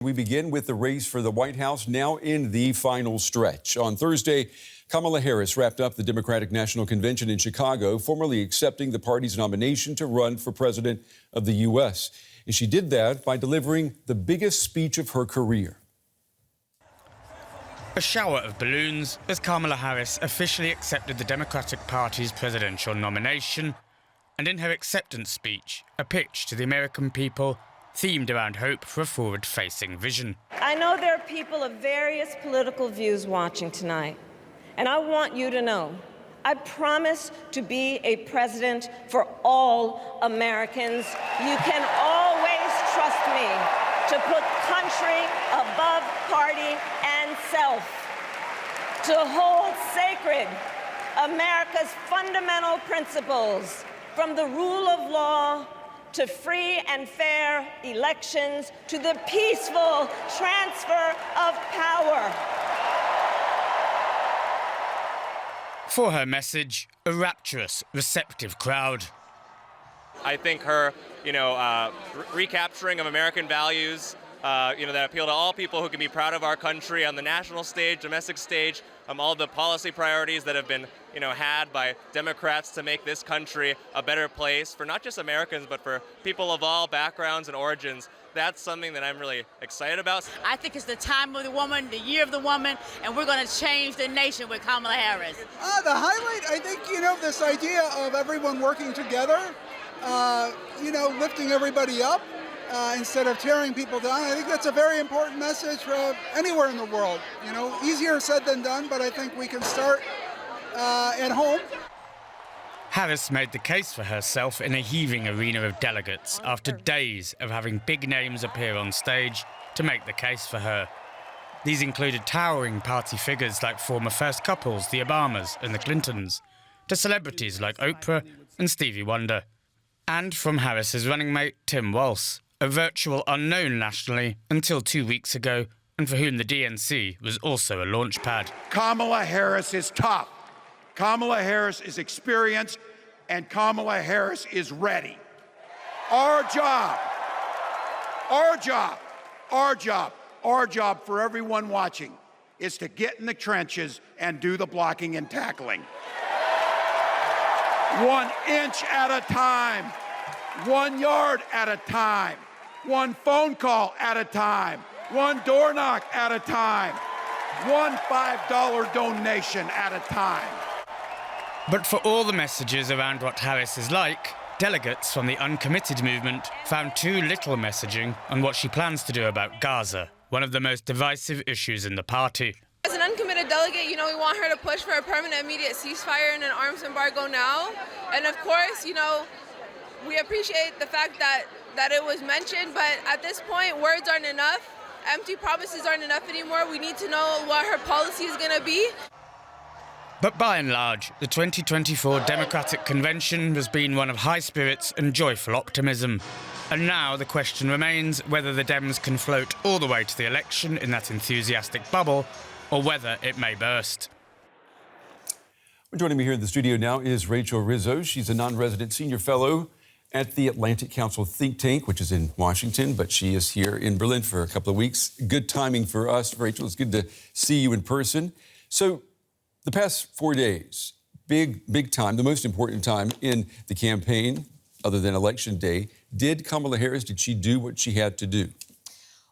We begin with the race for the White House now in the final stretch. On Thursday, Kamala Harris wrapped up the Democratic National Convention in Chicago, formally accepting the party's nomination to run for president of the U.S. And she did that by delivering the biggest speech of her career. A shower of balloons as Kamala Harris officially accepted the Democratic Party's presidential nomination. And in her acceptance speech, a pitch to the American people themed around hope for a forward-facing vision. I know there are people of various political views watching tonight, and I want you to know I promise to be a president for all Americans. You can always trust me to put country above party and self, to hold sacred America's fundamental principles, from the rule of law to free and fair elections, to the peaceful transfer of power. For her message, a rapturous, receptive crowd. I think her, recapturing of American values, that appeal to all people who can be proud of our country on the national stage, domestic stage, all the policy priorities that have been, had by Democrats to make this country a better place for not just Americans, but for people of all backgrounds and origins. That's something that I'm really excited about. I think it's the time of the woman, the year of the woman, and we're going to change the nation with Kamala Harris. The highlight, I think, this idea of everyone working together, lifting everybody up instead of tearing people down. I think that's a very important message for anywhere in the world. Easier said than done, but I think we can start at home. Harris made the case for herself in a heaving arena of delegates after days of having big names appear on stage to make the case for her. These included towering party figures like former first couples, the Obamas and the Clintons, to celebrities like Oprah and Stevie Wonder. And from Harris's running mate, Tim Walz, a virtual unknown nationally until 2 weeks ago, and for whom the DNC was also a launchpad. Kamala Harris is tough. Kamala Harris is experienced, and Kamala Harris is ready. Our job for everyone watching is to get in the trenches and do the blocking and tackling. 1 inch at a time, 1 yard at a time, 1 phone call at a time, 1 door knock at a time, 1 $5 donation at a time. But for all the messages around what Harris is like, delegates from the uncommitted movement found too little messaging on what she plans to do about Gaza, one of the most divisive issues in the party. As an uncommitted delegate, we want her to push for a permanent immediate ceasefire and an arms embargo now. And of course, we appreciate the fact that it was mentioned, but at this point, words aren't enough. Empty promises aren't enough anymore. We need to know what her policy is going to be. But by and large, the 2024 Democratic Convention has been one of high spirits and joyful optimism. And now the question remains whether the Dems can float all the way to the election in that enthusiastic bubble, or whether it may burst. Joining me here in the studio now is Rizzo. She's a non-resident senior fellow at the Atlantic Council think tank, which is in Washington, but she is here in Berlin for a couple of weeks. Good timing for us, Rachel. It's good to see you in person. So the past 4 days, big time, the most important time in the campaign, other than Election Day. Did Kamala Harris, did she do what she had to do?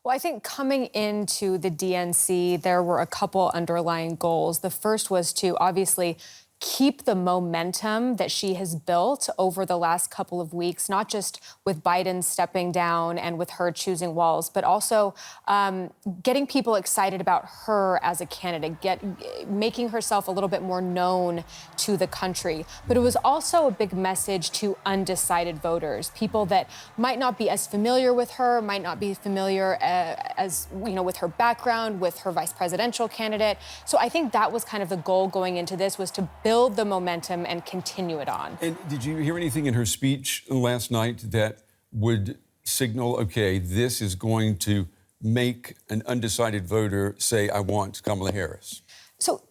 Well, I think coming into the DNC, there were a couple underlying goals. The first was to obviously keep the momentum that she has built over the last couple of weeks, not just with Biden stepping down and with her choosing Walz, but also getting people excited about her as a candidate, making herself a little bit more known to the country. But it was also a big message to undecided voters, people that might not be as familiar with her, might not be familiar with her background, with her vice presidential candidate. So I think that was kind of the goal going into this, was to build the momentum and continue it on. And did you hear anything in her speech last night that would signal, okay, this is going to make an undecided voter say, I want Kamala Harris? So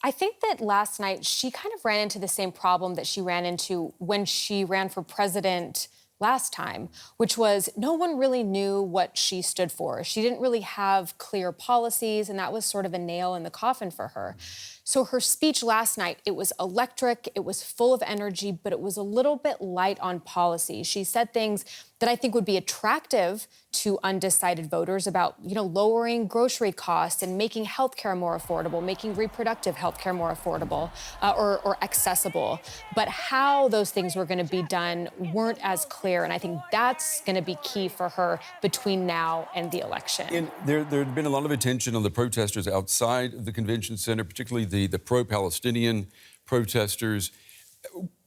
I think that last night she kind of ran into the same problem that she ran into when she ran for president last time, which was no one really knew what she stood for. She didn't really have clear policies, and that was sort of a nail in the coffin for her. So her speech last night, it was electric, it was full of energy, but it was a little bit light on policy. She said things that I think would be attractive to undecided voters about, lowering grocery costs and making healthcare more affordable, making reproductive healthcare more affordable or accessible. But how those things were going to be done weren't as clear, and I think that's going to be key for her between now and the election. And there had been a lot of attention on the protesters outside the convention center, particularly the pro-Palestinian protesters.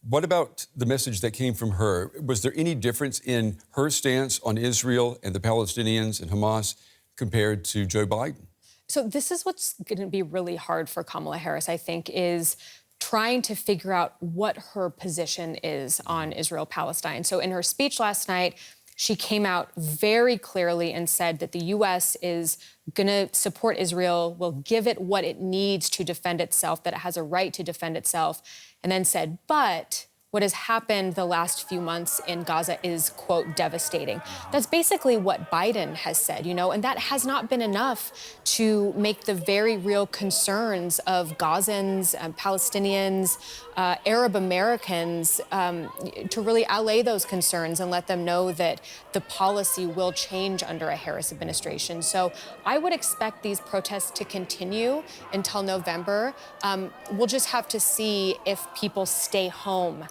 What about the message that came from her? Was there any difference in her stance on Israel and the Palestinians and Hamas compared to Joe Biden? So this is what's going to be really hard for Kamala Harris, I think, is trying to figure out what her position is on Israel-Palestine. So in her speech last night, she came out very clearly and said that the U.S. is going to support Israel, will give it what it needs to defend itself, that it has a right to defend itself, and then said, but what has happened the last few months in Gaza is, quote, devastating. That's basically what Biden has said, and that has not been enough to make the very real concerns of Gazans, Palestinians, Arab Americans, to really allay those concerns and let them know that the policy will change under a Harris administration. So I would expect these protests to continue until November. We'll just have to see if people stay home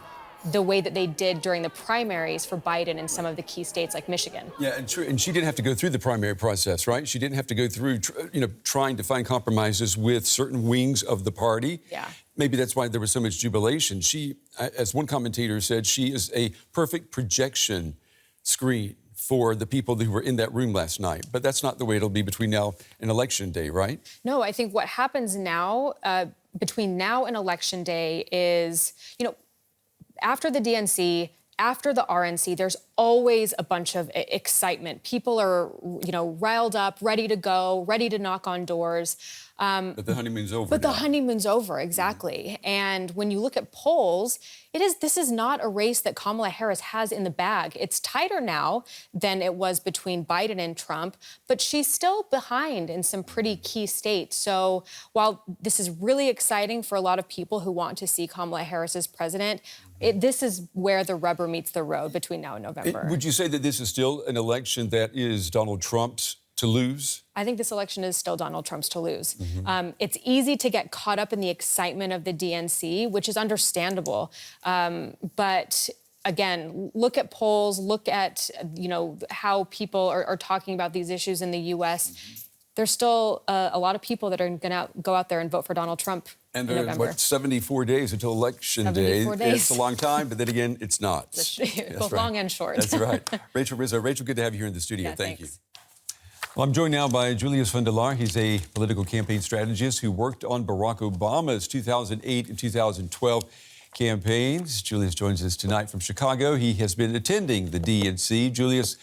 the way that they did during the primaries for Biden in some of the key states like Michigan. Yeah, and true. And she didn't have to go through the primary process, right? She didn't have to go through, trying to find compromises with certain wings of the party. Yeah. Maybe that's why there was so much jubilation. She, as one commentator said, she is a perfect projection screen for the people who were in that room last night. But that's not the way it'll be between now and Election Day, right? No, I think what happens now, between now and Election Day is, after the DNC, after the RNC, there's always a bunch of excitement. People are, riled up, ready to go, ready to knock on doors. But the honeymoon's over. But the honeymoon's over, exactly. Mm-hmm. And when you look at polls, this is not a race that Kamala Harris has in the bag. It's tighter now than it was between Biden and Trump, but she's still behind in some pretty key states. So while this is really exciting for a lot of people who want to see Kamala Harris as president, this is where the rubber meets the road between now and November. Would you say that this is still an election that is Donald Trump's to lose? I think this election is still Donald Trump's to lose. Mm-hmm. It's easy to get caught up in the excitement of the DNC, which is understandable. But again, look at polls, look at, how people are talking about these issues in the U.S. Mm-hmm. There's still a lot of people that are going to go out there and vote for Donald Trump. And there's 74 days until Election Day. 74 days. It's a long time, but then again, it's not. Both long and short. That's right. Rachel Rizzo. Rachel, good to have you here in the studio. Yeah, Thank you. thanks. Well, I'm joined now by Julius von der Laar. He's a political campaign strategist who worked on Barack Obama's 2008 and 2012 campaigns. Julius joins us tonight from Chicago. He has been attending the DNC. Julius,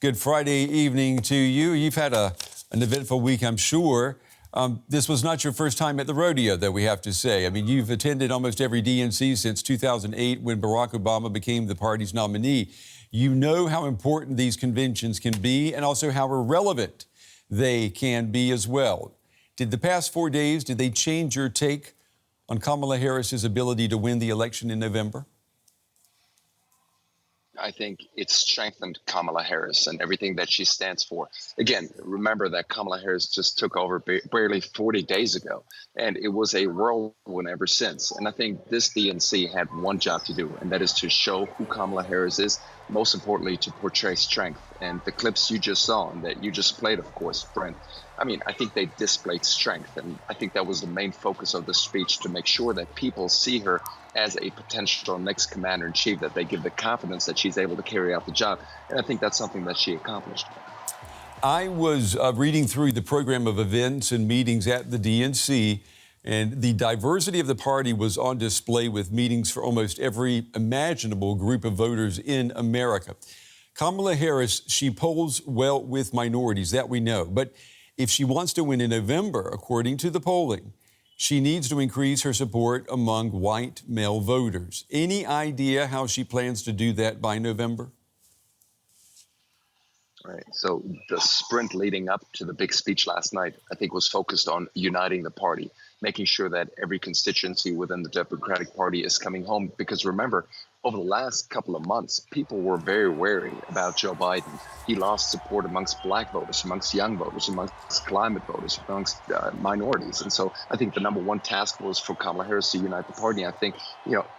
good Friday evening to you. You've had an eventful week, I'm sure. This was not your first time at the rodeo, though, we have to say. I mean, you've attended almost every DNC since 2008 when Barack Obama became the party's nominee. You know how important these conventions can be and also how irrelevant they can be as well. Did the past 4 days, did they change your take on Kamala Harris's ability to win the election in November? I think it strengthened Kamala Harris and everything that she stands for. Again, remember that Kamala Harris just took over barely 40 days ago, and it was a whirlwind ever since. And I think this DNC had one job to do, and that is to show who Kamala Harris is, most importantly, to portray strength. And the clips you just saw and that you just played, of course, Brent, I think they displayed strength. And I think that was the main focus of the speech, to make sure that people see her as a potential next commander-in-chief, that they give the confidence that she's able to carry out the job. And I think that's something that she accomplished. I was reading through the program of events and meetings at the DNC, and the diversity of the party was on display with meetings for almost every imaginable group of voters in America. Kamala Harris, she polls well with minorities, that we know. But if she wants to win in November, according to the polling, she needs to increase her support among white male voters. Any idea how she plans to do that by November? Right. So the sprint leading up to the big speech last night, I think, was focused on uniting the party, making sure that every constituency within the Democratic Party is coming home. Because remember, over the last couple of months, people were very wary about Joe Biden. He lost support amongst black voters, amongst young voters, amongst climate voters, amongst minorities. And so I think the number one task was for Kamala Harris to unite the party. And I think,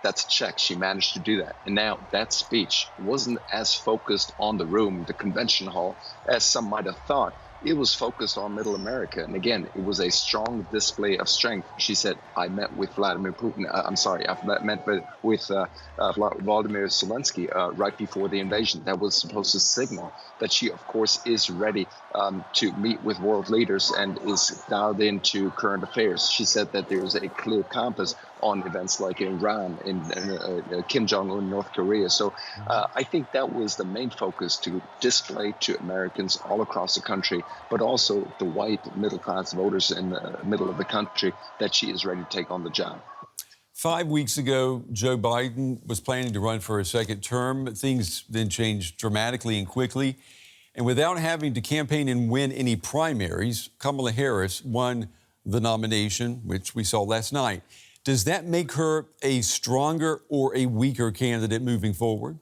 that's a check. She managed to do that. And now that speech wasn't as focused on the room, the convention hall, as some might have thought. It was focused on middle America. And again, it was a strong display of strength. She said, I met with Vladimir Putin. I met with Volodymyr Zelensky right before the invasion. That was supposed to signal that she, of course, is ready to meet with world leaders and is dialed into current affairs. She said that there is a clear compass on events like Iran, in Kim Jong-un, North Korea. So I think that was the main focus, to display to Americans all across the country, but also the white middle-class voters in the middle of the country, that she is ready to take on the job. 5 weeks ago, Joe Biden was planning to run for a second term. Things then changed dramatically and quickly. And without having to campaign and win any primaries, Kamala Harris won the nomination, which we saw last night. Does that make her a stronger or a weaker candidate moving forward?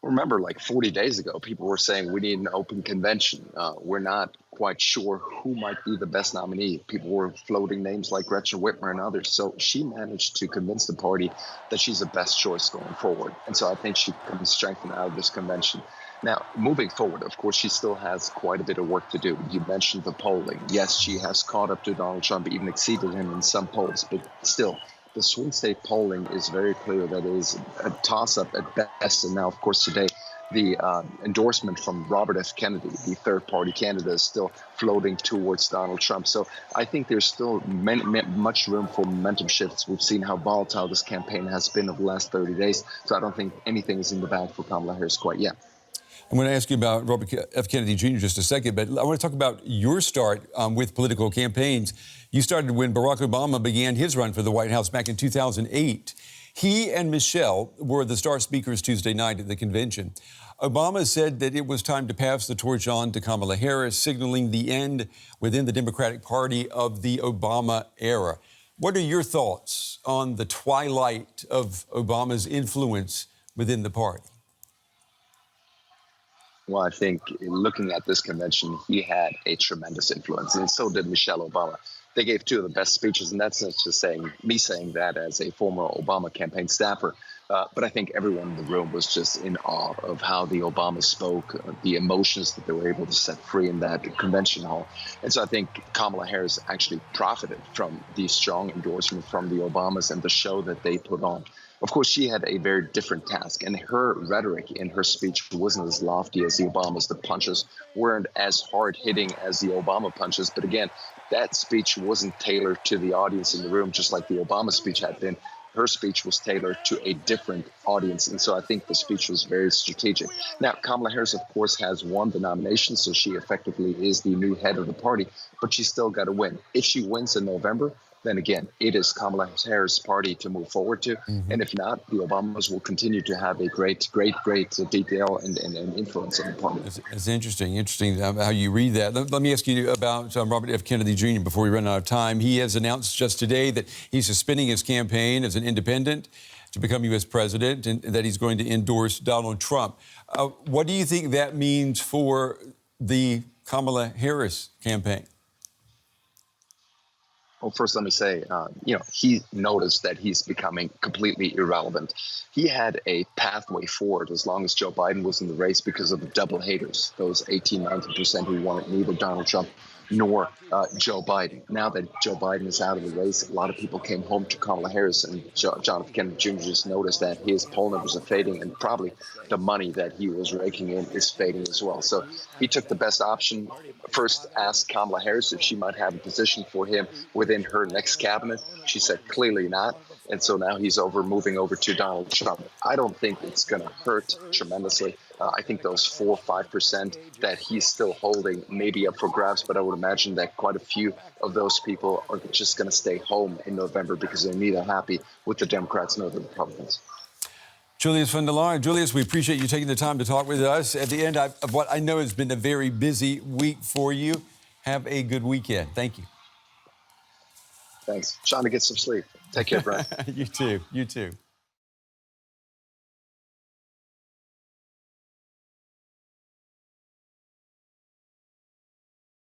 Remember, like 40 days ago, people were saying we need an open convention. We're not quite sure who might be the best nominee. People were floating names like Gretchen Whitmer and others. So she managed to convince the party that she's the best choice going forward. And so I think she comes strengthened out of this convention. Now, moving forward, of course, she still has quite a bit of work to do. You mentioned the polling. Yes, she has caught up to Donald Trump, even exceeded him in some polls, but still, the swing state polling is very clear that it is a toss-up at best. And now, of course, today, the endorsement from Robert F. Kennedy, the third-party candidate, is still floating towards Donald Trump. So I think there's still much room for momentum shifts. We've seen how volatile this campaign has been over the last 30 days. So I don't think anything is in the bag for Kamala Harris quite yet. I'm going to ask you about Robert F. Kennedy Jr. in just a second, but I want to talk about your start with political campaigns. You started when Barack Obama began his run for the White House back in 2008. He and Michelle were the star speakers Tuesday night at the convention. Obama said that it was time to pass the torch on to Kamala Harris, signaling the end within the Democratic Party of the Obama era. What are your thoughts on the twilight of Obama's influence within the party? Well, I think looking at this convention, he had a tremendous influence, and so did Michelle Obama. They gave two of the best speeches, and that's not just me saying that as a former Obama campaign staffer. But I think everyone in the room was just in awe of how the Obamas spoke, the emotions that they were able to set free in that convention hall. And so I think Kamala Harris actually profited from the strong endorsement from the Obamas and the show that they put on. Of course, she had a very different task, and her rhetoric in her speech wasn't as lofty as the Obamas. The punches weren't as hard-hitting as the Obama punches. But again, that speech wasn't tailored to the audience in the room, just like the Obama speech had been. Her speech was tailored to a different audience, and so I think the speech was very strategic. Now, Kamala Harris, of course, has won the nomination, so she effectively is the new head of the party, but she's still got to win. If she wins in November, then again, it is Kamala Harris' party to move forward to. Mm-hmm. And if not, the Obamas will continue to have a great detail and influence on the party. It's interesting how you read that. Let me ask you about Robert F. Kennedy Jr. before we run out of time. He has announced just today that he's suspending his campaign as an independent to become U.S. president and that he's going to endorse Donald Trump. What do you think that means for the Kamala Harris campaign? Well, first, let me say, he noticed that he's becoming completely irrelevant. He had a pathway forward as long as Joe Biden was in the race because of the double haters, those 18-19% who wanted neither Donald Trump nor Joe Biden. Now that Joe Biden is out of the race, a lot of people came home to Kamala Harris, and John F. Kennedy Jr. just noticed that his poll numbers are fading, and probably the money that he was raking in is fading as well. So he took the best option. First asked Kamala Harris if she might have a position for him within her next cabinet. She said clearly not. And so now he's moving over to Donald Trump. I don't think it's going to hurt tremendously. I think those 4 or 5% that he's still holding may be up for grabs, but I would imagine that quite a few of those people are just going to stay home in November because they're neither happy with the Democrats nor the Republicans. Julius von der Laar. Julius, we appreciate you taking the time to talk with us at the end of what I know has been a very busy week for you. Have a good weekend. Thank you. Thanks. Trying to get some sleep. Take care, Brian. You too. You too.